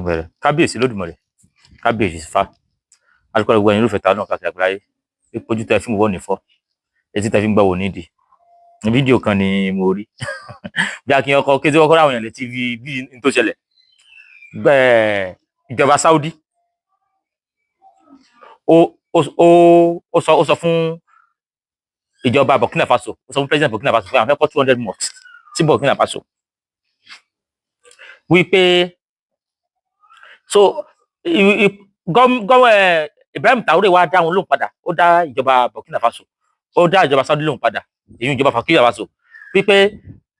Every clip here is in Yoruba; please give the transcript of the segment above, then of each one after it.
bẹ̀rẹ̀ kábíyèsí lódùmarè kábíyèsí fa alukọ gbogbo ẹ̀yin olùfẹ́ ta náà káàkiri àgbáyé ìpọ̀jù tẹ́ fi ń wọ́ ní fọ́ etí tẹ́ fi ń gbọ́ wò nídìí fídíò kan ni mo rí bí akin ọkọ kéde ọkọ ráwọn èèyàn létí bí n tó ṣẹlẹ̀ ìjọba Saudi ó sọ fún ìjọba Burkina Faso ó sọ fún president Burkina Faso pé àwọn fẹ́ kọ́ 200 mosques sí Burkina Faso wípé so Ibrahim Traoré wá dá wọn lóhùn padà ó dá ìjọba Burkina Faso ó dá ìjọba Saudi lóhùn padà èyí ìjọba Burkina Faso wípé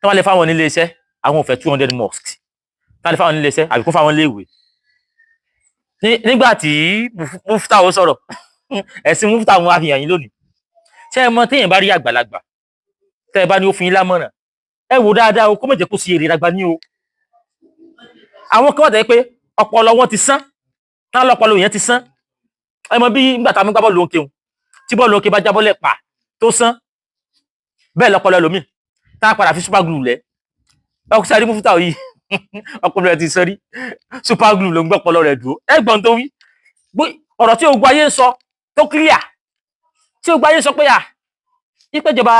tí wọ́n lè fáwọn nílé iṣẹ́ àwọn ò fẹ́ 200 mosques tí wọ́n lè fáwọn nílé iṣẹ́ àbí kó fáwọn léèwé nígbà tí Mufta sọ̀rọ̀ ẹ̀sìn Mufta wọn àfihàn yín lónìí ṣé ẹ mọ̀ téèyàn bá rí àgbàlagbà tẹ́ ẹ bá ní ó fún yín lámọ̀ràn ẹ wò dáadáa o kó má jẹ́ kó sí èrè lágbá ní o àwọn kan wà tẹ́ pé ọpọlọ wọn ti sán náà lọpọlọ yẹn ti sán ẹ mọ̀ bí nígbà tá a mú gbá bọ́ọ̀lù òkè òun tí bọ́ọ̀lù òkè bá jábọ́lẹ̀ pa tó sán bẹ́ẹ̀ lọpọlọ ẹlòmíì tá a padà fi super glue lẹ̀ ọkùnrin sáré Mufta yìí ọkùnrin rẹ̀ ti sọ rí super glue ló ń gbọ́ ọpọlọ rẹ̀ dúró ẹ̀gbọ́n tó wí ọ̀rọ̀ tí ogun ayé ń sọ tó clear tí ogun ayé ń sọ pé ipe ìjọba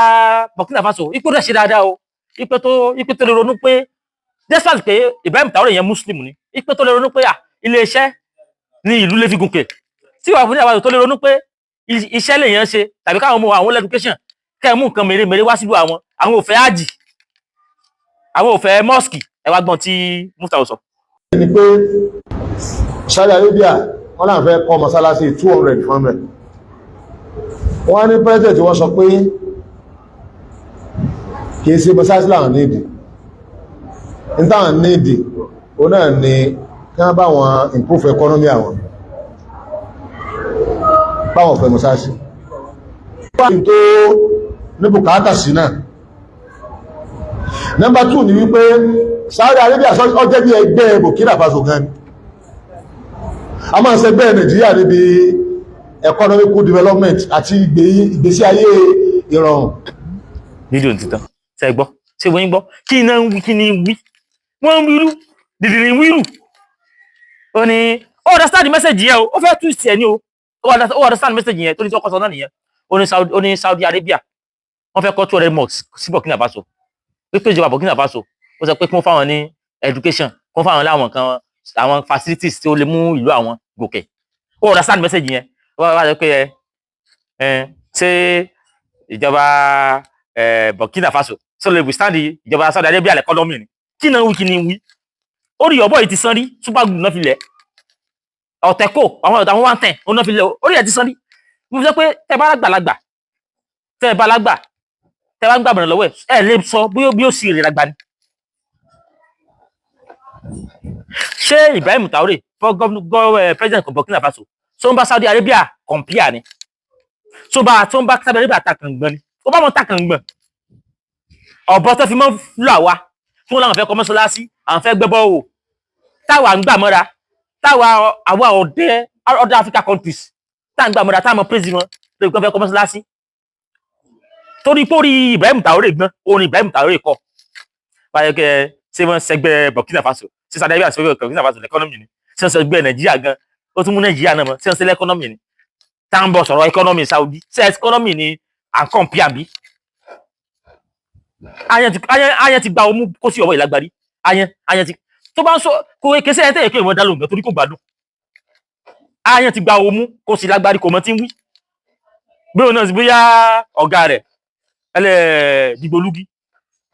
Burkina Faso ipe rẹ̀ ṣe dáadáa o ipe tó lè ronú pé despite pé Ibrahim Traoré yẹn muslim ni ipe tó lè ronú pé iléeṣẹ́ ní ìlú lè fi gùnkè tí wàá fún ní àwọn tó lè ronú pé iṣẹ́ lè yẹn ṣe tàbí káwọn ọmọ àwọn education kẹ́ ẹ̀ mú nǹkan mèremère wá sílùú àwọn ò fẹ́ ájì àwọn ò fẹ́ mosque ẹ wá gbọ́n tí Mufta sọ. ni pé Saudi Arabia wọn náà fẹ́ kọ́ mọ́sálásí 200 fún mẹ́ wọ́n ní president wọ́n sọ pé kìí ṣe mọ́sálásí láwọn nídìí ní táwọn nídìí ó náà ni kí wọ́n bá wọn improve economy àwọn báwọn fẹ́ mọ́sálásí wọ́n tó ní bùkátà sí náà. Number 2 ni wípé Saudi Arabia ọjẹ́ bí ẹgbẹ́ Burkina Faso gan a máa ń ṣẹgbẹ́ Nàìjíríà níbi economic development àti ìgbésí ayé ìrọ̀rùn. Fídíò ti tán ṣe gbọ́ ṣe wọ́n gbọ́ kí iná ń wí kí ni wí wọ́n ń wíru dìdìrín wíru ó ní ó understand the message yẹn o ó fẹ́ twist ẹ̀ ní o ó understand message yẹn tó ní tọ́kọ sọ náà nìyẹn ó ní Saudi Arabia wọ́n fẹ́ kọ́ 200 mosques sí Burkina Faso pípé ìjọba Burkina Faso ó sọ pé kí wọ́n fáwọn ní education kí wọ́n fáwọn láwọn kan àwọn facilities tí ó lè mú ìlú àwọn gòkè ó understand message yẹn wọ́n wá sọ pé ṣé ìjọba Burkina Faso ṣé lè withstand ìjọba Saudi Arabia economy ni kí náà wí kí ni wí ó rí ọ̀bọ̀ yìí ti sán rí super glue náà fi lẹ̀ ọ̀tẹ̀kọ̀ àwọn ọ̀tà wọn wá ń tẹ̀ ó náà fi lẹ̀ ó rí ẹ̀ ti sán rí mo fi sọ pé tẹ́ bá lágbàlagbà tẹ́ bá lágbà tẹ́ bá ń gbàgbọ́n lọ́wọ́ ẹ̀ lè sọ bí ó sì rìn lágbá ni. ṣé Ibrahim Traoré president Burkina Faso tó ń bá Saudi Arabia compare ni tó ń bá Saudi Arabia ta kàngbọ̀n ni ó bá wọn ta kàngbọ̀n ọ̀bọ tó fi mọ́ lọ àwa tí wọ́n láwọn fẹ́ kọ́ mọ́ṣáláṣí àwọn fẹ́ gbẹ́bọ́ wò táwa ń gbà mọ́ra àwa other Africa countries tá ń gbà mọ́ra táwọn praise wọn lórí pé wọ́n fẹ́ kọ́ mọ́ṣáláṣí torí pé orí Ibrahim Traoré gbọ́n orin Ibrahim Traoré kọ́ báyọ̀ kẹ́ ṣé wọ́n ṣẹgbẹ́ Burkina Faso ṣé Saudi Arabia ṣẹgbẹ́ Burkina Faso lẹ́kọ́nọ́mì ni ṣé wọ́n ṣẹgbẹ́ Nàìjíríà gan ó tún mú Nàìjíríà náà mọ́ ṣé wọ́n ṣe lẹ́kọ́nọ́mì ni tá ń bọ̀ sọ̀rọ̀ ẹkọ́nọ́mì Saudi ṣé ẹkọ́nọ́mì ni à ń kàn pí àbí. Ayán ti gba omú kó sí ọwọ́ ìlágbárí ayán ti tó bá ń sọ kò kéṣe ẹ̀ tẹ́yẹ̀ pé ìwọ̀n dá lóhùn torí kò gbádùn ayán ti gba omú kó sí lágbárí kò mọ tí ń wí bí òun náà sì bóyá ọ̀gá rẹ̀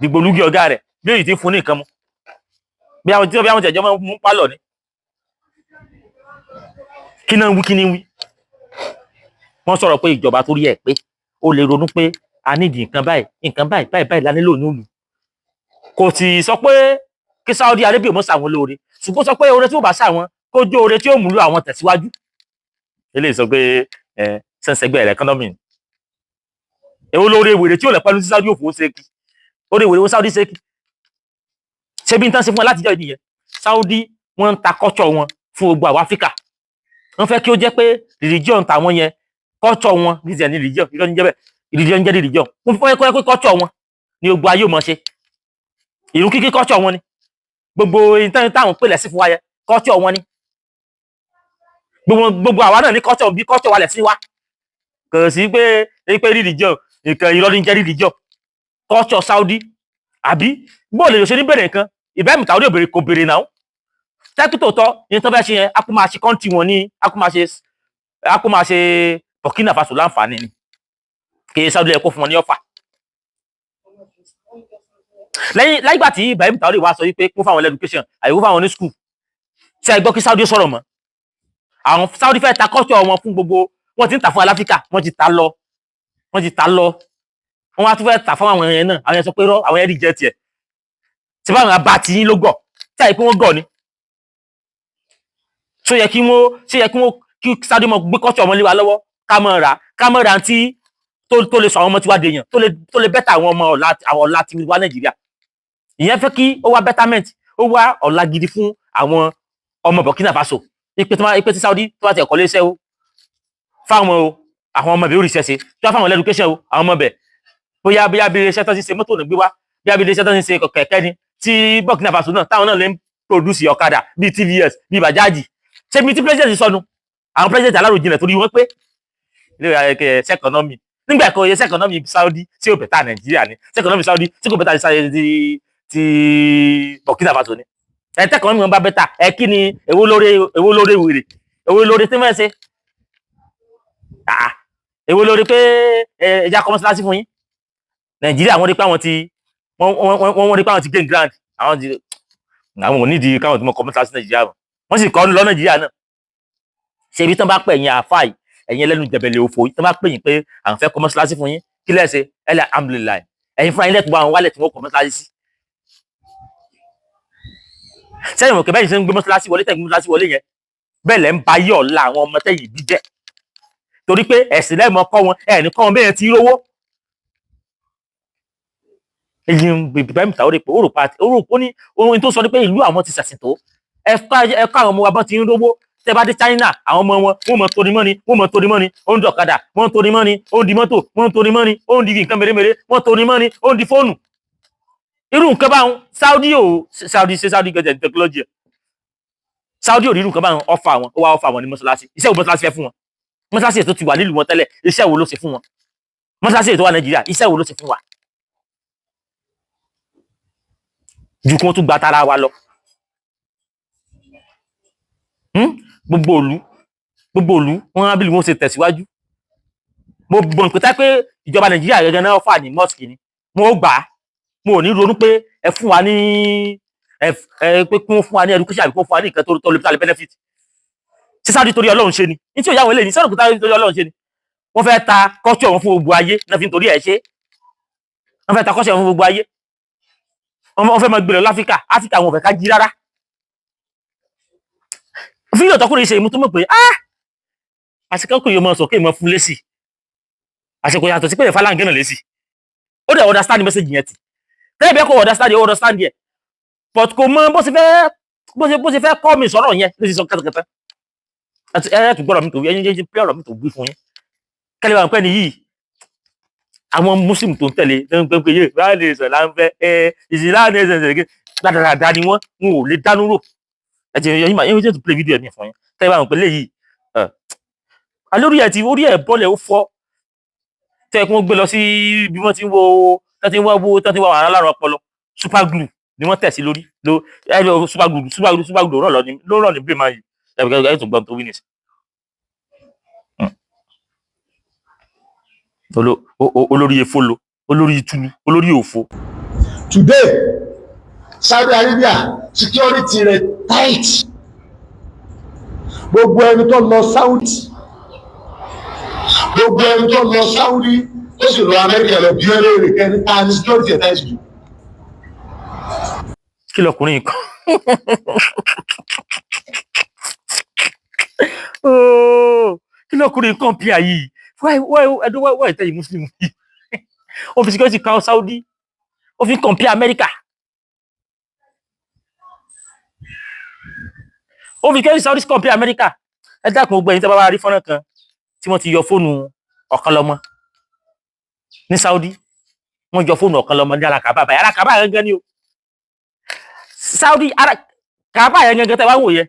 dìgbòlúgí ọ̀gá rẹ̀ bí èyí tí ń fún ní nǹkan mú bí àwọn tẹ̀jọ́ máa mú pálọ̀ ní kí náà wí kí ní wí wọ́n sọ̀rọ̀ pé ìjọba tó rí ẹ̀ pé ó lè ronú pé a nídìí nǹkan báyìí la nílò nílùú kò sì sọ pé kí Saudi Arabia mọ́ sàwọn lóore ṣùgbọ́n sọ pé oore tí ó bá sàwọn kó jó oore tí ó múlò àwọn tẹ̀síwájú eléyìí sọ pé sẹ́nsẹ̀gbẹ́ rẹ̀ economy èwo lóore wèrè tí ó lẹ̀ pẹ́lú sí Saudi òfò ṣe kí ó rí wèrè wọn Saudi ṣe kí ṣe bí n tán ṣe fún wọn láti jẹ́ ìdíyẹ Saudi wọ́n ń ta culture wọn fún gbogbo àwọn Áfíríkà wọ́n fẹ́ kí ó jẹ́ pé religion tàwọn yẹn culture wọn religion ní religion ìrọ́ ní jẹ́ bẹ́ẹ̀ religion jẹ́ religion wọ́n fẹ́ kọ́ culture wọn ní gbogbo ayé ò mọ̀ ṣe ìrun kíkí culture wọn ni gbogbo ìtàn táwọn pèlẹ̀ sí fún wa yẹ culture wọn ni gbogbo àwa náà ní culture bí culture wa lẹ̀ sí wa kò sí pé religion nǹkan irọ́ ní jẹ́ religion culture Saudi àbí bóòlù lè ṣe ní bèrè nǹkan Ibrahim Traoré kò bèrè náà tẹ́kí tòótọ́ ní tó fẹ́ ṣe yẹn a kó máa ṣe kọ́ńtì wọn ní a kó máa ṣe Burkina Faso láǹfààní ni kì í Saudi ẹ̀ kó fún wọn ní ọ̀fà lẹ́yìn láìgbà tí Ibrahim Traoré wá sọ wípé kó fáwọn education àyẹ̀wò fáwọn ní school ṣe é gbọ́ kí Saudi sọ̀rọ̀ mọ́ àwọn Saudi fẹ́ ta culture wọn fún gbogbo wọ́n ti ń tà fún aláfíríkà wọ́n ti ta lọ wọ́n wá tún fẹ́ tà fún àwọn yẹn náà àwọn yẹn sọ pé rọ́ àwọn yẹn rí jẹ́ tiẹ̀ ṣe báwọn abá tí yín ló gọ̀ tí àyè pé wọ́n gọ̀ ni ṣó yẹ kí wọ́n kí Saudi mọ gbé culture ọmọ lé wa lọ́wọ́ ká mọ̀ ra tí tó lè sọ àwọn ọmọ tiwa dèèyàn tó lè bẹ́tà àwọn ọmọ ọ̀la ti wá Nàìjíríà ìyẹn fẹ́ kí ó wá betterment ó wá ọ̀la gidi fún àwọn ọmọ Burkina Faso ipe tí Saudi tó bá ti ẹ̀kọ́ léṣẹ́ o fáwọn àwọn ọmọ ibẹ̀ oríṣẹ́ ṣe tó bá fáwọn education o àwọn ọmọ ibẹ̀ bóyá bí iléeṣẹ́ tó ti ṣe mọ́tò ní gbé wá bí iléeṣẹ́ tó ti ṣe kẹ̀kẹ́ ni tí Burkina Faso náà táwọn náà lè ń produce ọ̀kadà bíi TVS bíi Bajaj ṣé mi tí president sọnù àwọn president aláròjinlẹ̀ torí wọ́n pé ilé ẹ̀kẹ́ economy nígbà kan iye economy Saudi tí ó bẹ̀tà Nàìjíríà ni economy Saudi tí kò bẹ̀tà ti Burkina Faso ni ẹ̀tẹ́kọ̀ọ́ mi wọn bá bẹ́tà ẹ kí ni èwo lóore wèrè èwo lóore tí wọ́n ṣe èwo lóore pé ẹja kọ́ mọ́sálásí fún yín Nàìjíríà wọ́n rí pé àwọn ti gain ground àwọn ò nídìí káwọn tí wọ́n kọ́ mọ́sálásí Nàìjíríà wọ́n sì kọ́ lọ Nàìjíríà náà ṣe ibi tán bá pè yín àfáì ẹ̀yin ẹlẹ́nu jẹ̀bẹ̀lẹ̀ òfò yìí tán bá pè yín pé àwọn fẹ́ kọ́ mọ́sálásí fún yín kí lẹ́sẹ̀ ẹlẹ́ alhamdulillah ẹ̀yin fúnra yín lẹ́tùbọ̀ àwọn wálẹ̀ tí wọ́n kọ́ mọ́sálásí sí sẹ́yìn òkè bẹ́yìn ṣe ń gbé mọ́sálásí wọlé tẹ̀gbé mọ́sálásí wọlé yẹn bẹ́ẹ̀ lẹ́ ń ba yí ọ̀la àwọn ọmọ tẹ̀yìn bí jẹ́ torí pé ẹ̀sìn lẹ́ẹ̀mọ́ kọ́ wọn ẹ̀ẹ̀ni kọ́ wọn bẹ́ẹ̀ ti rówó èyí ń Ibrahim Traoré pé ó ní ohun tó sọ ní pé ìlú àwọn ti ṣẹ̀sìn tó ẹ̀kọ́ àwọn ọmọ wa bọ́n ti ń rówó tẹ́ bá dé China àwọn ọmọ wọn wọ́n mọ̀ torí mọ́ni ó ń dọ̀kadà wọ́n torí mọ́ni ó ń di mọ́tò wọ́n torí mọ́ni ó ń di nǹkan mèremère wọ́n torí mọ́ni ó ń di fóònù irú nǹkan báwọn Saudi gẹ̀ẹ́jẹ̀ technology Saudi ò rí irú nǹkan báwọn ọfà wọn ó wá ọfà wọn ní mọ́sálásí iṣẹ́ wo mọ́sálásí fẹ́ fún wọn mọ́sálásí ètò ti wà nílùú wọn tẹ́lẹ̀ iṣẹ́ wo ló ṣe fún wọn mọ́sálásí ètò wà Nàìjíríà iṣẹ́ wo ló ṣe fún wa ju kí wọ́n tún gba tara wa lọ gbogbo òlu wọn á bí wọn ṣe tẹ̀síwájú gbogbo nǹkan tá pé ìjọba Nàìjíríà gẹ́gẹ́ náà fà ní mosque ni wọn ó gbà á mo ò ní ronú pé ẹ fún wa ní pé kí wọ́n fún wa ní education àbí kí wọ́n fún wa ní nǹkan tó lè benefit ṣé Saudi torí Ọlọ́run ṣe ni ní tí ò yáwó eléyìí sọ́dọ̀ kò torí Ọlọ́run ṣe ni wọ́n fẹ́ ta culture wọn fún gbogbo ayé náà fi ń torí ẹ̀ ṣe wọ́n fẹ́ ta culture wọn fún gbogbo ayé wọ́n fẹ́ máa gbèrò láfíríkà Áfíríkà wọn ò fẹ́ ká jí rárá fídíò tọkùnrin ṣe ìmú tó mọ̀ pé àṣekọ́kùnrin yóò máa sọ kéèmọ̀ fún lésì àṣekọ̀ yàtọ̀ sí pé ìfàlàǹgẹ́ náà lésì ó dẹ̀ understand message yẹn ti tẹ́lẹ̀ bí ẹ kò understand yẹ but kò mọ bó ṣe fẹ́ kọ́ mi sọ̀rọ̀ yẹn ló ti sọ kẹtẹkẹtẹ ẹ tún gbọ́dọ̀ mi tó ẹyin jẹ́ pé ọ̀rọ̀ mi tó gbé fún yín kẹ́lẹ́ wà pẹ́ nìyí àwọn muslim tó ń tẹ̀lé tó ń pẹ́ pé yé láàrin ìṣẹ̀ là ń fẹ́ ìṣẹ̀ láàrin ìṣẹ̀ dáadáa ni wọ́n ò lè dánú rò ẹ jẹ́ yẹn yín jẹ́ tó play video mi fún yín tẹ́lẹ̀ wà pẹ́ léyìí alórí ẹ̀ ti orí ẹ̀ bọ́lẹ̀ ó fọ́ tẹ́ kí wọ́n gbé lọ sí bí wọ́n ti ń wo tán ti ń wá wàhálà lárùn ọpọlọ super glue ni wọ́n tẹ̀ sí lórí super glue ló rọ̀ ní brain man yìí ẹ̀ tó gbọ́n tó wí nìsí. olórí efolo olórí ìtulu olórí òfo. Today Saudi Arabia security rẹ̀ tight gbogbo ẹni tó lọ Saudi ó sì lọ Amẹ́ríkà lọ bí ẹlẹ́rìí kẹrin ta ní security ẹ̀ tight jù. kí lọkùnrin kan kí lọkùnrin kan bí ayé why tell you Muslim yìí ó fi security kan Saudi ó fi compare America ó fi security Saudi compare America ẹ dákun gbogbo ẹ̀yin tí a bá wá rí fọ́nrán kan tí wọ́n ti yọ fóònù ọ̀kan lọ́mọ ní Saudi wọ́n yọ fóònù ọ̀kan lọ́mọ ní arakaba báyìí arakaba gangan ni o Saudi arakaba yẹn gangan tẹ́ wá wò yẹ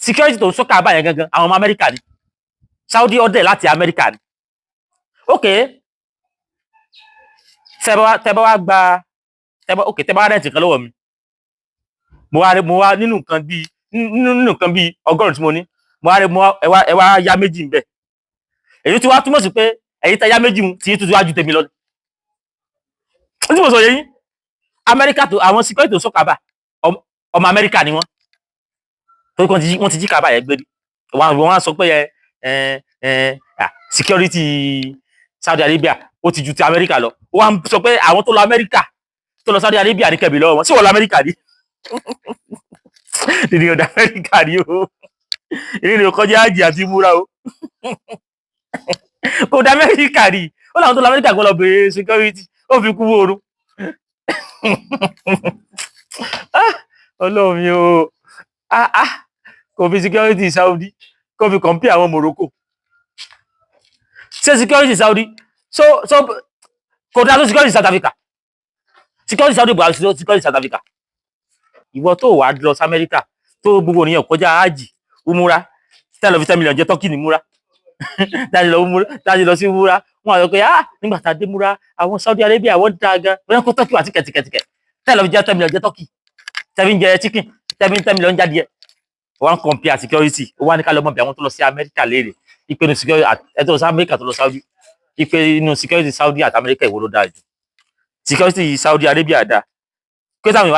security tó ń sọ Kaaba yẹn gangan àwọn ọmọ Amẹ́ríkà ni Saudi order láti Amẹ́ríkà ni ok tẹ́ bá wá gba tẹ́ bá wá rẹ̀ǹtì kan lọ́wọ́ mi mo wá nínú nǹkan bíi 100 tí mo ní ẹ wá yá méjì ń bẹ èyí tí wá túmọ̀ sí pé ẹ̀yin tẹ́ yá méjì tí tuntun wájú tèmi lọ tí mo sọ yẹ yín Amẹ́ríkà tó àwọn security tó sọ Kaaba ọmọ Amẹ́ríkà ni wọ́n tó wọ́n ti jí Kaaba yẹn gbé rí wọ́n á sọ pé security Saudi Arabia ó ti ju ti Amẹ́ríkà lọ wọ́n á sọ pé àwọn tó lọ Amẹ́ríkà tó lọ Saudi Arabia ní kẹ̀bí lọ́wọ́ wọn sí wọ́n lọ Amẹ́ríkà ní nínú ọ̀dà Amẹ́ríkà ní o ìrìn kọjá àjì àti múra o ọ̀dà Amẹ́ríkà ní ó làwọn tó lọ Amẹ́ríkà kọ́ lọ bèèrè security ó fi kú oorun Ọlọ́run mi o kò fi security Saudi kò fi compare àwọn Morocco ṣe security Saudi so kò dá tó security South Africa security Saudi bọ̀ security South Africa ìwọ tó wà lọ sí Amẹ́ríkà tó gbogbo ènìyàn kọjá ájì umura tẹ́lọ̀ fi 10 million jẹ́ tọ́kì ní múra dájú lọ sí múra wọn àyọ̀ pé nígbà tá a dé múra àwọn Saudi Arabia wọ́n dá gan wọ́n kó tọ́kì wá tíkẹ̀tíkẹ̀tíkẹ̀ tẹ́lọ̀ fi jẹ́ 10 million jẹ́ tọ́kì tẹ́bí ń jẹ chicken tẹ́bí 10 million jáde ẹ̀ wọ́n compare security ó wá ní ká lọ́mọ bí àwọn tó lọ sí Amẹ́ríkà léèrè ipe inú security ẹ̀ tó lọ sí Amẹ́ríkà tó lọ Saudi ipe inú security Saudi àti Amẹ́ríkà ìwọ ló dáa jù security Saudi Arabia dáa kété àwọn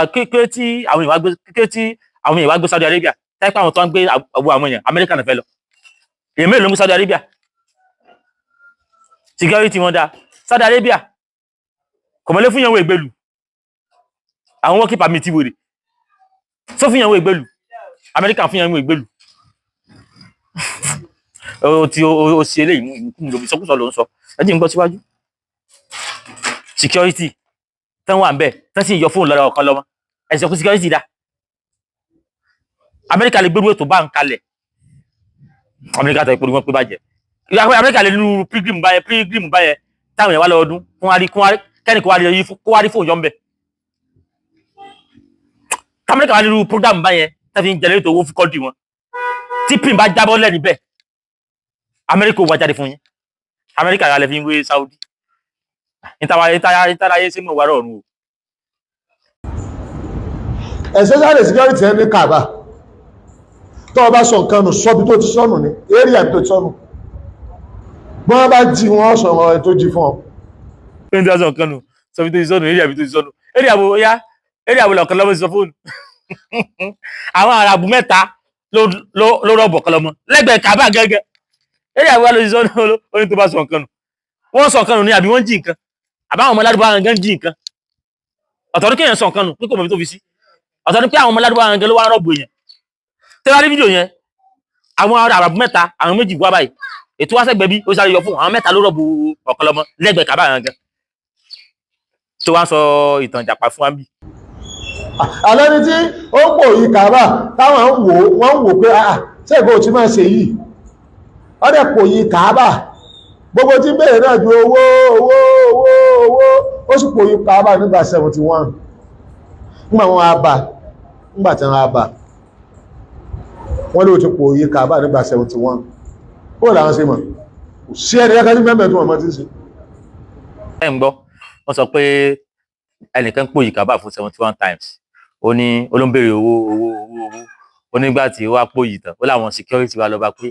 èèyàn wá gbé Saudi Arabia táìpé àwọn tó ń gbé àwọn èèyàn Amẹ́ríkà náà fẹ́ lọ èèyàn mélòó ló ń gbé Saudi Arabia security wọn dáa Saudi Arabia kò mọ́lé fún ìyàwó ìgbèlú àwọn working permit wèrè sọ fún ìyàwó ìgbèlú Amẹ́ríkà fún ìyàwó ìgbèlú ó ṣe eléyìí lóbi sọkúsọ ló ń sọ ẹjí ń gbọ́ síwájú security tán wà ń bẹ̀ tán sì yọ fóònù lọ́rọ̀ ọ̀kan lọ́mọ ẹ̀sìn ọkùn security dá Amẹ́ríkà lè gbérú ètò bá ń kalẹ̀ Amẹ́ríkà tó ipò ní wọ́n pé bàjẹ́ Amẹ́ríkà lè nínú pilgrim báyẹn táwọn èèyàn wá lọ́dún kẹ́ni kó wá rí fóònù yọ ń bẹ̀ Amẹ́ríkà wá nínú program báyẹn tẹ́fí ń jẹ́lẹ́ ètò owó fún kọ́ńtì wọn tí pin bá jábọ́ lẹ́ níbẹ̀ Amẹ́ríkà ò wá jáde fún yín Amẹ́ríkà yà lẹ́ fi ń wé Saudi ìtàráyé sí mọ̀ wárọ̀ ọ̀run o. especially security ẹni Kaaba tó o bá sọ nǹkan nù sọ́bi tó ti sọnù ní area tó ti sọnù bí wọ́n bá jí wọ́n sọ ọ̀rọ̀ tó jí fún ọ. pé ní sọ nǹkan nù sọ́bi tó ti sọnù area tó ti sọnù area wo ya area wo lọ́kàn lọ́mọ ti sọ fóònù àwọn Arabu mẹ́ta ló rọ̀bọ̀ kan lọ́mọ lẹ́gbẹ̀ẹ́ Kaaba gẹ́gẹ́ area wo ló ti sọnù oní tó bá sọ nǹkan nù wọ́n sọ nǹkan nù ní àbí wọ́n jí nǹkan àbáwọn ọmọ ládùúgbò gan jí nǹkan ọ̀tọ̀ ní kéèyàn sọ nǹkan nù pé kò mọ̀ tó fi sí ọ̀tọ̀ ní pé àwọn ọmọ ládùúgbò gan ló wá rọ̀bù èèyàn tẹ́wá rí fídíò yẹn àwọn Arabu mẹ́ta àwọn méjì wá báyìí ètò wá sẹ́gbẹ̀ẹ́ bí ó sáré yọ fún àwọn mẹ́ta ló rọ̀bù ọ̀kan lọ́mọ lẹ́gbẹ̀ẹ́ Kaaba gan tó wá sọ ìtàn ìjàpá fún wa bí. alẹ́ ní tí ó ń pò yí Kaaba táwọn wọ́n ń wò pé ṣé ìbò tí máa ṣe yìí ó dẹ̀ pò yí Kaaba gbogbo tí bẹ̀rẹ̀ náà ju owó ó sì pò yí Kaaba nígbà 71 nígbà wọn àbà nígbà tí wọn àbà wọ́n ló ti pò yí Kaaba nígbà 71 ó làwọn ṣe mọ̀ sí ẹni kẹ́kẹ́ ní mẹ́mẹ́ tó mọ̀ tí ń ṣe. ẹ ń gbọ́ wọ́n sọ pé ẹnìkan pò yí Kaaba fún 71 times ó ní olóńbèrè owó ó nígbà tí ó wá pò yí tán ó láwọn security wa lọ bá pé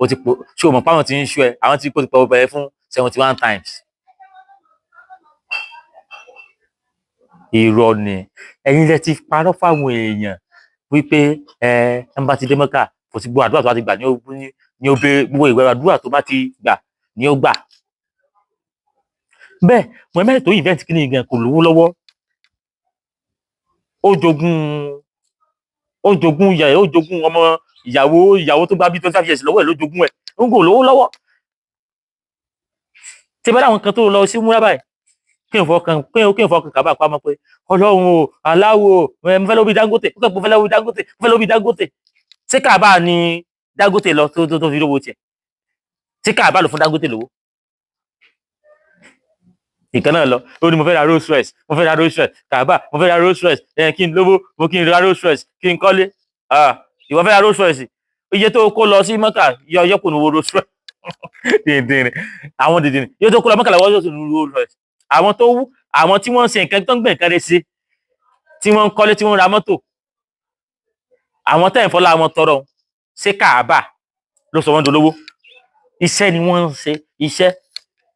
ó ti pò ṣé o mọ̀ páwọn ti ń ṣú ẹ àwọn tí kò ti pọ̀ bẹ̀rẹ̀ fún 71 times. irọ́ ni ẹ̀yin lẹ ti parọ́ fáwọn èèyàn wípé ẹ ń bá ti dé Mẹ́kà kò sí gbogbo àdúrà tó bá ti gbà ní ó bèrè gbogbo ìwé àdúrà tó bá ti gbà ní ó gbà. bẹ́ẹ̀ Mohammed tó invent kí ni gan kò lówó lọ́wọ́ ó jogún ọmọ ìyàwó tó gbá bí 25 years lọ́wọ́ ẹ̀ ló jogún ẹ̀ ń kò lówó lọ́wọ́. tí bá dáwọn kan tó lọ sí múra báyìí kí n fọkàn Kaaba pamọ́ pé Ọlọ́run o aláwo mo fẹ́ lọ bí Dangote mo fẹ́ lọ bí Dangote ṣé Kaaba ni Dangote lọ tó fi lówó tiẹ̀ ṣé Kaaba lọ fún Dangote lówó ìkan náà lọ ó ní mo fẹ́ ra Rolls Royce Kaaba mo fẹ́ ra Rolls Royce kí n lówó mo kí n ra Rolls Royce kí n kọ́lé ìwọ fẹ́ ra Rolls Royce iye tó kó lọ sí mọ́kà yọkùn ní owó rẹ̀ dìndìnrín àwọn dìndìnrín iye tó kó lọ mọ́kà lọ́wọ́ yóò ní owó rẹ̀ àwọn tó wú àwọn tí wọ́n ń ṣe nǹkan tó ń gbẹ̀ nǹkan rẹ̀ sí tí wọ́n ń kọ́lé tí wọ́n ń ra mọ́tò àwọn tẹ́ ń fọlá wọn tọrọ ṣé Káàbà ló sọ wọ́n dolówó iṣẹ́ ni wọ́n ń ṣe iṣẹ́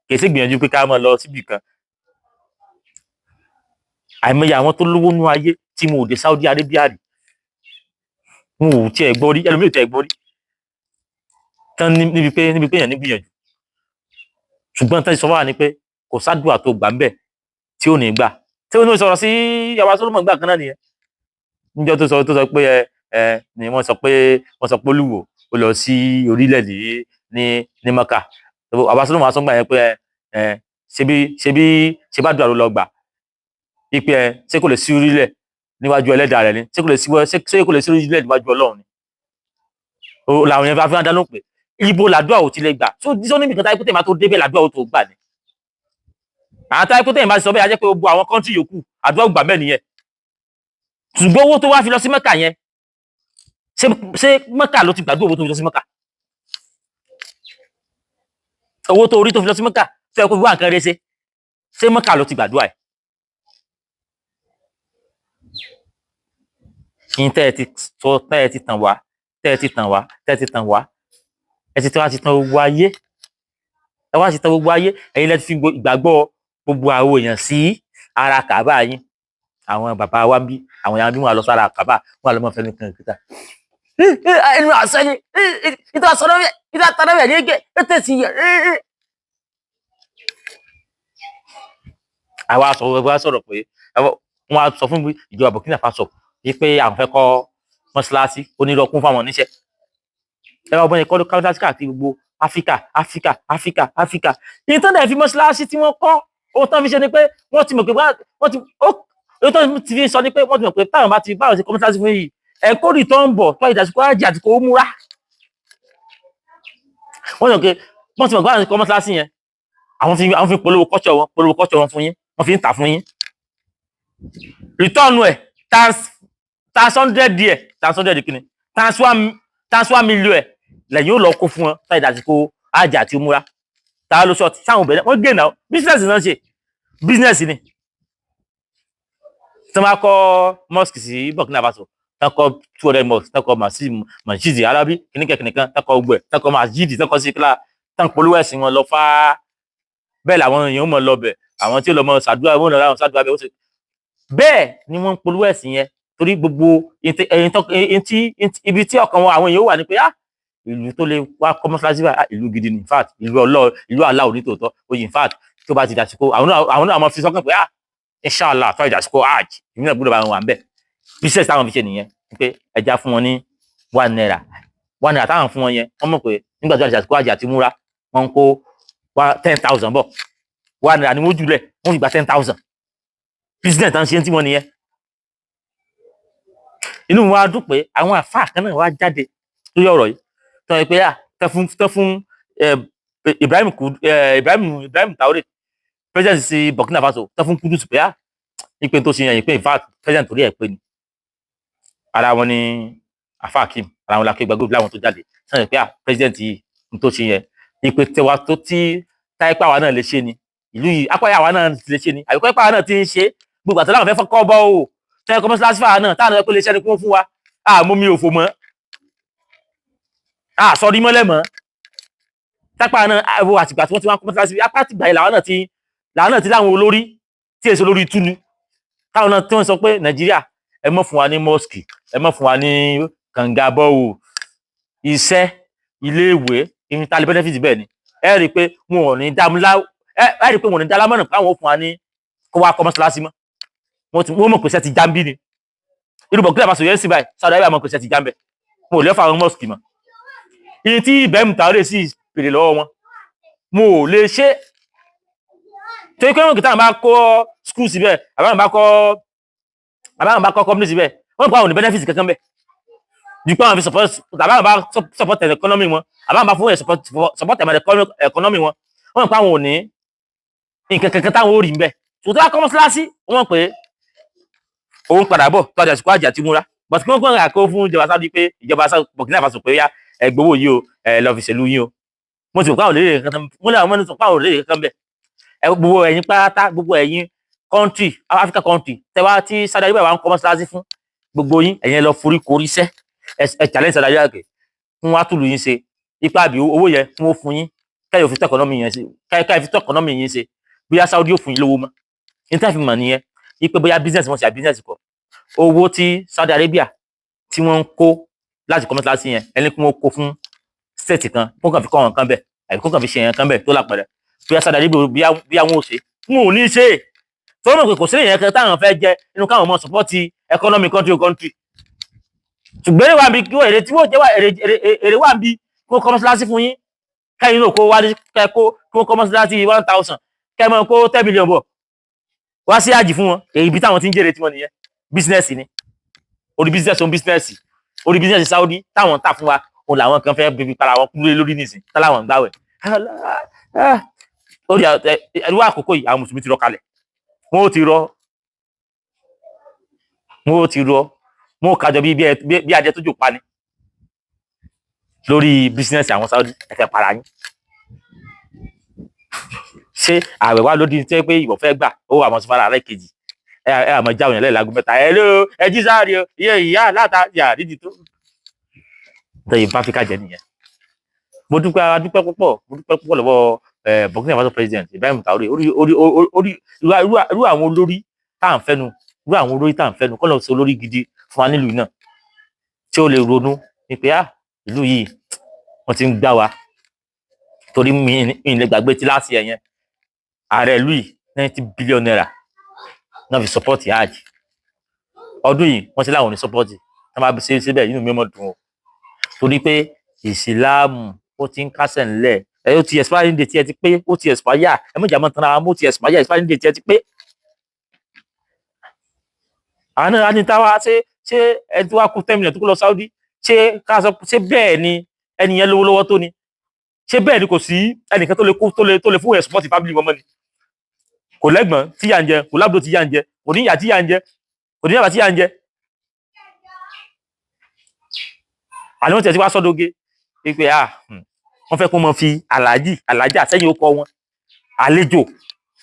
kì í sì gbìyànjú pé ká máa lọ síbì kan àìmọye àwọn tó lówó nú ayé tí mo ò dé Saudi Arabia rí wọn ò tiẹ̀ gbọ́ rí ẹlòmíì ò tiẹ̀ gbọ́ rí tán níbi pé èèyàn ní gbìyànjú ṣùgbọ́n tán ti sọ wá ní pé kò sádùá tó gbà ń bẹ̀ tí ò ní gbà tí ó ní sọ̀rọ̀ sí yàrá Solomon gbà kan náà nìyẹn níjọ́ tó sọ pé ni wọ́n sọ pé Olúwo ó lọ sí orílẹ̀-èdè ní Mọ́kà àbá Solomon wá sọ́gbà yẹn pé ṣe bá dùn àrò lọ gbà ipe ṣé kò lè sí orílẹ̀ níwájú ẹlẹ́dàá rẹ̀ ni ṣé kò lè sí orílẹ̀ níwájú Ọlọ́run ni làwọn yẹn fi dáná pé ibo làdúrà ò ti lè gbà tó níbi kan táyé pété máa tó débẹ̀ làdúrà ò tó gbà ni àwọn táyé pété máa sọ bẹ́ẹ̀ ajẹ́ pé gbogbo àwọn kọ́ńtì yòókù àdúrà ò gbà mẹ́rin yẹn ṣùgbọ́n owó tó wá fi lọ sí Mẹ́kà yẹn ṣé Mẹ́kà ló ti gbàdúrà owó tó fi lọ sí Mẹ́kà owó tó orí tó fi lọ sí Mẹ́kà tó yẹ kó fi wá nǹkan rẹ̀ ṣé Mẹ́kà ló ti gbàdúrà ẹ̀ kí n tẹ́ ẹ ti sọ tẹ́ ẹ ti tàn wá ẹ ti tàn gbogbo ayé ẹ wá ti tàn gbogbo ayé ẹ̀yin lẹ ti fi ìgbàgbọ́ gbogbo àwọn èèyàn sí ara Kàbá yín àwọn bàbá wa ń bí àwọn èèyàn bí wọn lọ sára Kàbá wọn lọ mọ fẹnu kan kíta ẹnu àṣẹ ni ìtọ́ sọ̀rọ̀ bẹ́ẹ̀ ìtọ́ àtàrà bẹ́ẹ̀ ní ẹgbẹ́ ètò ìsìn yẹ àwa sọ̀rọ̀ pé wọn á sọ fún ìjọba Burkina Faso wípé àwọn fẹ́ kọ́ mọ́ṣáláṣí onírọ̀kún fáwọn oníṣẹ́ ẹ̀rọ ọgbọ́n yẹn kọ́ káfíńtà káàkiri gbogbo Áfíríkà ìtàn dẹ̀ fi mọ́ṣáláṣí tí wọ́n kọ́ ohun tán fi ṣe ni pé wọ́n ti mọ̀ pé ohun tán ti fi sọ ni pé wọ́n ti mọ̀ pé táwọn bá ti báwọn ṣe kọ́ mọ́ṣáláṣí fún yìí ẹ̀kọ́ rí tó ń bọ̀ tó ìdásíkò àjẹ́ àti kò múra wọ́n ti mọ̀ pé wọ́n ti mọ̀ pé báwọn ṣe kọ́ mọ́ṣáláṣí yẹn àwọn fi polówó kọ́ṣọ̀ wọn fún yín wọ́n fi ń tà fún yín rìtọ́ọ̀nù ẹ̀ times 100 díẹ̀ times 100 kìíní times 1 million ẹ̀ lẹ́yìn ó lọ kó fún wọn táyì dàsíkò àjà àti múra tá ló ṣọ́ọ̀tì sáwọn obìnrin wọ́n gé náà bísínẹ́sì náà ṣe bísínẹ́sì ni tí wọ́n bá kọ́ mosque sí Burkina Faso tán kọ́ 200 mosque tán kọ́ masjid alábí kìnnìkan tán kọ́ gbẹ̀ tán kọ́ masjid tán kọ́ sí kílá tán polówó ẹ̀sìn wọn lọ fá bẹ́ẹ̀ làwọn èèyàn mọ̀ lọ bẹ̀ àwọn tí ó lọ mọ ṣàdúrà wọn lọ ṣàdúrà bẹ̀ bẹ́ẹ̀ ni wọ́n ń polówó ẹ̀sìn yẹn torí gbogbo ibi tí ọkàn wọn àwọn èèyàn wà ní pé ìlú tó lè wá kọ́ mọ́ṣáláṣí báyìí ìlú gidi ni in fact ìlú aláwọ̀ ní tòótọ́ oye in fact tó bá ti dàsìkò àwọn náà máa fi sọ́kàn pé inshallah tó ìdàsìkò hajj ìlú náà gbọ́dọ̀ bá wọn wà ń bẹ̀ business táwọn fi ṣe nìyẹn pé ẹja fún wọn ní 1 naira táwọn fún wọn yẹn wọ́n mọ̀ pé nígbà tó ìdàsìkò hajj àti múra wọ́n ń kó 10,000 bọ̀ 1 naira ni wọ́n jùlẹ̀ wọ́n fi gba 10,000 business táwọn ṣe ń tí wọ́n nìyẹn inú wa dùn pé àwọn àfáà kan náà wá jáde lórí ọ̀rọ̀ yìí tó yẹ pé tẹ fún Ibrahim Traoré president sí Burkina Faso tẹ fún Kudus pé ìpè tó ṣe yẹn pé in fact president torí ẹ̀ pé ni ara wọn ni àfáà Kim ara wọn làkè gbàgbé láwọn tó jáde sọ pé president yìí n tó ṣe yẹn ìpè tẹwa tó tí táyípà wa náà lè ṣe ni ìlú yìí apáyà wa náà lè ṣe ni àbíkọ́ ìpà wa náà ti ń ṣe gbogbo àtàláwọn fẹ́ fọ́kọ́ bọ́ o tẹ́ kọ́mọ́síláṣí fà náà táwọn ẹ̀kọ́ lè ṣẹ́ni kún fún wa àmọ́ mi ò fò mọ́ sọrí mọ́lẹ̀ mọ́ tápá náà ẹ̀wọ̀ àtìgbà tí wọ́n ti wá kọ́mọ́síláṣí apá àtìgbà yìí làwọn náà ti láwọn olórí tí èso lórí túnú táwọn náà tí wọ́n sọ pé Nàìjíríà ẹ mọ́ fún wa ní mosque ẹ mọ́ fún wa ní kànga bọ́ọ̀ iṣẹ́ iléèwé ìrìntàlẹ̀ benefit bẹ́ẹ̀ ni ẹ rí i pé wọn ò ní dá lámọ̀nà pé àwọn ò fún wa ní kó wá kọ́mọ́síláṣí mọ́ wọ́n mọ̀ pé ṣe ti jámbí ni irú Burkina Faso yẹn sí báyìí Saudi Arabia mọ̀ pé ṣe ti jámbẹ̀ mo ò lè fa àwọn mosque mọ́ iye tí Ibrahim Traoré sì pèrè lọ́wọ́ wọn mo ò lè ṣe torí pé wọn kì í táwọn bá kọ́ school síbẹ̀ àbáwọn bá kọ́ company síbẹ̀ wọ́n pa àwọn ní benefit kankan bẹ̀ ju pé àwọn fi àbáwọn bá support economy wọn àbáwọn bá fún support economy wọn wọ́n pa àwọn ò ní nǹkan kankan táwọn ò rí ń bẹ̀ tòótọ́ akọ́mọ́síláṣí wọ́n pè é òun padà bọ̀ tó àjàsíkò àjà tí múra but kí wọ́n kàn kó fún ìjọba Saudi pé ìjọba Burkina Faso pé yá ẹ gbowó yìí o ẹ lọ fi ṣèlú yín o mo ti rò pé àwọn olórí kankan mo lè àwọn mọ́ni sọ pé àwọn olórí kankan bẹ̀ ẹ gbogbo ẹ̀yin pátá gbogbo ẹ̀yin country Africa country tẹwa tí Saudi Arabia wà ń kọ́ mọ́ṣáláṣí fún gbogbo yín ẹ̀yin lọ forí korí sẹ́ ẹ challenge Saudi Arabia kẹ fún wa túlù yín ṣe ipa àbí owó yẹn fún ó fún yín káyọ̀ fi tọ́kọ̀nọ́mì yẹn ṣe káyọ̀ fi tọ́kọ̀nọ́mì yín ṣe bóyá Saudi ó fún yín lówó mọ́ níta fi mọ̀ nìyẹn ipe bóyá business wọn ṣe à business kọ owó tí Saudi Arabia tí wọ́n ń kó láti kọ́ mọ́ṣáláṣí yẹn ẹni kí wọ́n kó fún state kan kó kàn fi kọ́ wọn kan bẹ̀ àbí kó kàn fi ṣe yẹn kan bẹ̀ tó lápẹ̀rẹ̀ bóyá Saudi Arabia bí àwọn ò ṣe wọn ò ní ṣe tó mọ̀ pé kò sílẹ̀ yẹn kan táwọn fẹ́ jẹ inú káwọn ọmọ support economy country ṣùgbọ́n èrè wà bí kí wọ́n èrè tí wọ́n jẹ́ wà èrè wà bí kí wọ́n kọ́ mọ́ṣáláṣí fún yín káyìn náà kó wá kẹ́ kó kí wọ́n kọ́ mọ́ṣáláṣí 1000 kẹ́ mọ́ kó 10 million bọ̀ wá sí àjì fún wọn èyí bí táwọn ti ń jèrè tí wọ́n nìyẹn business ni orí business Saudi táwọn tà fún wa òun làwọn kan fẹ́ bíbí para wọn kúrò lórí nìsín táwọn gbáwẹ̀ orí ẹ̀rú àkókò yìí àwọn mùsùlùmí ti rọ kalẹ̀ wọn ò ti rọ wọn ò kájọ bí adìẹ tó jò pa ni lórí business àwọn Saudi ẹ fẹ́ para yín ṣé ààwẹ̀ wá lódì tí pé ìwọ fẹ́ gbà ó wà mọ́ sọ́fàrà rẹ̀ kejì ẹ àmọ́ jáwé yẹn lẹ́ẹ̀lágún mẹ́ta ẹ ló ẹ jí sáré o iye ìyá láta yà nídìí tó tẹ̀yìn bá fi kájẹ nìyẹn mo dúpẹ́ púpọ̀ lọ́wọ́ Burkina Faso president Ibrahim Traoré irú àwọn olórí tá à ń fẹ́nu kọ́ lọ sí olórí gidi fún wa nílùú náà tí ó lè ronú ní pé ìlú yìí wọ́n ti ń gbá wa torí mi lè gbàgbé tí láti ẹ̀yẹn ààrẹ ìlú yìí 90 billion naira náà fi support hajj ọdún yìí wọ́n ti láwọn ò ní support tá máa ṣe síbẹ̀ inú mi mọ̀ dùn o torí pé ìsìláàmù ó ti ń kásẹ̀ ńlẹ̀ ẹ ó ti expiring date ẹ ti pé ó ti expire ẹ mọ̀ ìjàmọ̀ tán ara mọ́ ó ti expire expiring date ẹ ti pé àwọn náà ní táwa ṣé ẹni tó wá kú 10 million tó kú lọ Saudi ṣé ká sọ ṣé bẹ́ẹ̀ ni ẹni yẹn lówó lọ́wọ́ tó ni ṣé bẹ́ẹ̀ ni kò sí ẹnìkan tó lè fún ẹ̀ support family wọn mọ́ ni kò lẹ́gbọ̀n tí yà ń jẹ kò lábúrò tí yà ń jẹ kò ní ìyá tí yà ń jẹ kò ní ìyá tí yà ń jẹ àní wọ́n ti ẹ̀ ti wá sọ́dọ̀gé pé wọ́n fẹ́ kó mọ fi alájà sẹ́yìn ó kọ wọn àlejò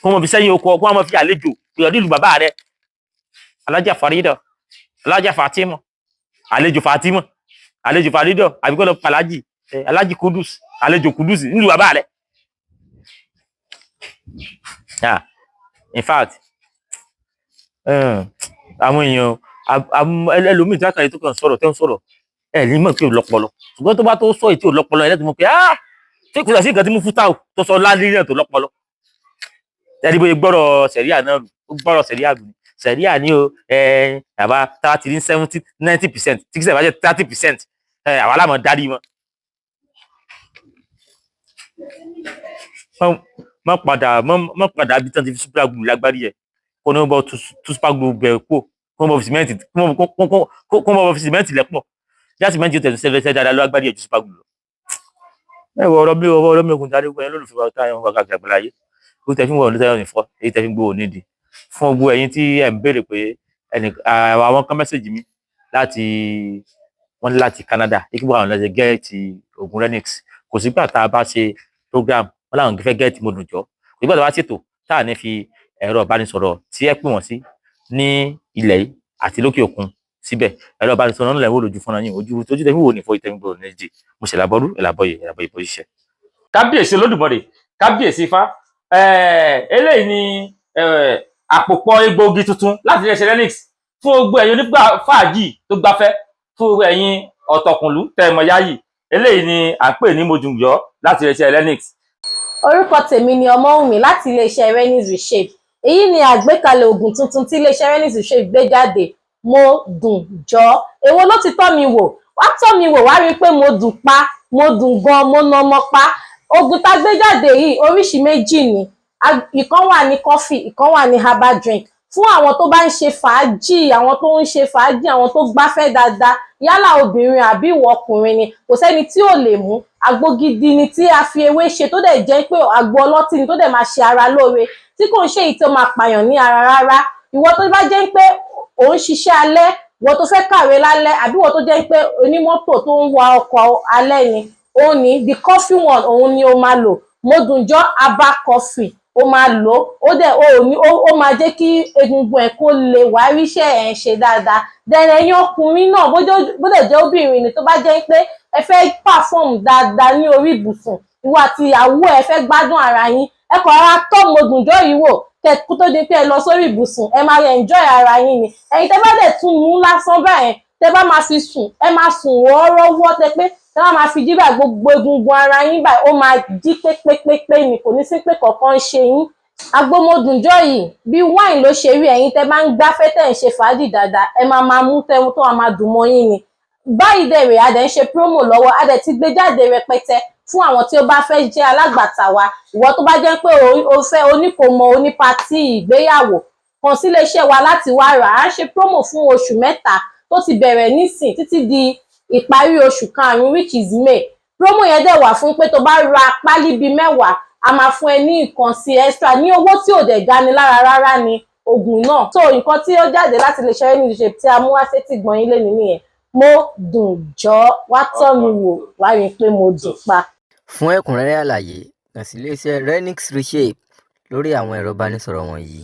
kó mọ fi sẹ́yìn ó kọ kó mọ fi àlejò ìyọ̀dí ìlú bàbá rẹ̀ alájà Farida alájà Fatima àlejò Fatima àlejò Farida àbíkọ́ lọ pàlájì alájì Kudus àlejò Kudus nílùú bàbá rẹ̀ in fact àwọn èèyàn ẹlòmíì tí a kàrí tó kàn sọ̀rọ̀ tẹ́ ń sọ̀rọ̀ ẹ̀ ní mọ̀ pé ò lọ́pọlọ ṣùgbọ́n tó bá tó sọ èyí tí ò lọ́pọlọ ẹ̀ lẹ́tọ̀ mọ̀ pé tí kò sí nǹkan tí mú fúta tó sọ lálẹ́ náà tó lọ́pọlọ ẹni bóyá gbọ́rọ̀ sẹ̀ríà náà rù ó gbọ́rọ̀ sẹ̀ríà rù ni sẹ̀ríà ní o àbá tá a ti ní 70-90% tí kìí sẹ̀ bá jẹ́ 30% àwa lámọ̀ dárí wọn. mọ́ padà bí tán ti fi super glue lágbárí ẹ̀ kó ní wọ́n bọ́ tú super glue bẹ̀rẹ̀ pò kó wọ́n bọ́ fi sìmẹ́ǹtì lẹ́pọ̀ já sìmẹ́ǹtì yóò tẹ̀sí sẹ́fẹ́ dáadáa lágbárí ẹ̀ ju super glue lọ. ẹ̀wọ̀ ọ̀rọ̀ mi ògùn dárí gbọ́n lólùfẹ́ wa táyọ̀ wà káàkiri àgbáláyé ó tẹ̀ fún wọn ní táyọ̀ nìfọ́ èyí tẹ̀ fi gbówó nídìí fún gbogbo ẹ̀yin tí ẹ̀ ń béèrè pé àwọn kan mẹ́sẹ̀jì mi láti Canada kí wọ́n àwọn lọ́sẹ̀ gẹ́ẹ̀tì ogun Renix kò sígbà tá a bá ṣe program wọn làwọn fẹ́ gẹ́ẹ̀tì mo dùn jọ kò sígbà tá a bá ṣètò tá à ní fi ẹ̀rọ ìbánisọ̀rọ̀ tí ẹ pè wọ́n sí ní ilẹ̀ yìí àti lókè òkun síbẹ̀ ẹ̀rọ ìbánisọ̀rọ̀ náà lẹ́wọ́ lójú fúnra yín ojú tójú tẹ̀mí wò ní fọ́ ìtẹ̀mí gbòòrò ní èjì mo ṣe làbọ́rú ẹ̀làbọ̀yè ìbò iṣẹ́. kábíyèsí Olódùmarè kábíyèsí Ifá eléyìí ni àpòpọ̀ egbòogi tuntun láti iléeṣẹ́ Renix fún gbogbo ẹ̀yin onígbà fàájì tó gbafẹ́ fún gbogbo ẹ̀yin ọ̀tọ̀kùnlú tẹ̀mọ̀ yáyì eléyìí ni à ń pè ní mojúnjọ́ láti iléeṣẹ́ Renix. orúkọ tèmi ni Ọmọ́wùnmí láti iléeṣẹ́ Renix Reshape èyí ni àgbékalẹ̀ oògùn tuntun tí iléeṣẹ́ Renix Reshape gbé jáde mo dùn jọ èwo ló ti tọ́ mi wò wá tọ́ mi wò wá rí i pé mo dùn pa mo dùn gan mo nà ọmọ pa oògùn tá gbé jáde yìí oríṣi méjì ni ìkan wà ní coffee ìkan wà ní herbal drink fún àwọn tó bá ń ṣe fàájì àwọn tó ń ṣe fàájì àwọn tó gbáfẹ́ dáadáa yálà obìnrin àbí ìwọ ọkùnrin ni kò sẹ́ni tí ò lè mú àgbo gidi ni tí a fi ewé ṣe tó dẹ̀ jẹ́ pé àgbo ọlọ́tí ni tó dẹ̀ máa ṣe ara lóore tí kò ń ṣe èyí tó máa pààyàn ní ara rárá ìwọ tó bá jẹ́ pé ò ń ṣiṣẹ́ alẹ́ wọ́n tó fẹ́ kàwé lálẹ́ àbí wọ́n tó jẹ́ pé onímọ́tò tó ń wa ọkọ̀ alẹ́ ni òun ní the coffee one òun ni ó máa lò Modunjọ herbal coffee ó máa lò ó dẹ̀ ó máa jẹ́ kí egungun ẹ̀ kó lè wá ríṣẹ́ ẹ̀ ń ṣe dáadáa dẹ̀rẹ̀ ẹ̀yin ọkùnrin náà bó dẹ̀ jẹ́ obìnrin ni tó bá jẹ́ pé ẹ fẹ́ perform dáadáa ní orí ibùsùn ìwọ àti ìyàwó ẹ fẹ́ gbádùn ara yín ẹ kàn rárá tọ́ Modunjọ yìí wò kó tó di pé ẹ lọ sórí ibùsùn ẹ máa enjoy ara yín ni ẹ̀yin tẹ́ bá dẹ̀ tún mú lásán báyẹn tẹ́ bá máa fi sùn ẹ máa sùn wọ́ọ́rọ́wọ́ tẹ́ pé tẹ́ bá máa fi jí báyìí gbogbo egungun ara yín báyìí ó máa jí pépépépé ni kò ní sí pé kọ̀ọ̀kan ń ṣe yín. Àgbo Modunjọ yìí bí wine ló ṣe rí ẹ̀yin tẹ́ bá ń gbáfẹ́ tẹ́ ń ṣe fàájì dáadáa ẹ máa mú tẹ́wọ́ tó máa dùn mọ́ yín ni. Báyìí dẹ̀ rèé a dẹ̀ ń ṣe promo lọ́wọ́ a dẹ̀ ti gbé jáde rẹpẹtẹ fún àwọn tí ó bá fẹ́ jẹ́ alágbàtà wa ìwọ tó bá jẹ́ pé o fẹ́ oníkòmọ onípatí ìgbéyàwó kàn sí iléeṣẹ́ wa láti wá rà á ṣe promo fún oṣù 3 tó ti bẹ̀rẹ̀ nísìn títí di ìparí oṣù karùn-ún which is May. Promo yẹn dẹ̀ wà fún pé tó bá ra pálí bíi 10 a máa fún ẹ ní nǹkan sí extra ní owó tí ò dẹ̀ gani lára rárá ni oògùn náà. So nǹkan tí ó jáde láti iléeṣẹ́ Renny tí a mú wá sétí gbọ̀n yín lẹ́nu nìyẹn Modunjọ wá tọ́ mi wò wá rí i pé mo dùn pa. Fún ẹ̀kúnrẹ́rẹ́ àlàyé kàn sí iléeṣẹ́ Renny Reshape lórí àwọn ẹ̀rọ ìbánisọ̀rọ̀ wọ̀nyí.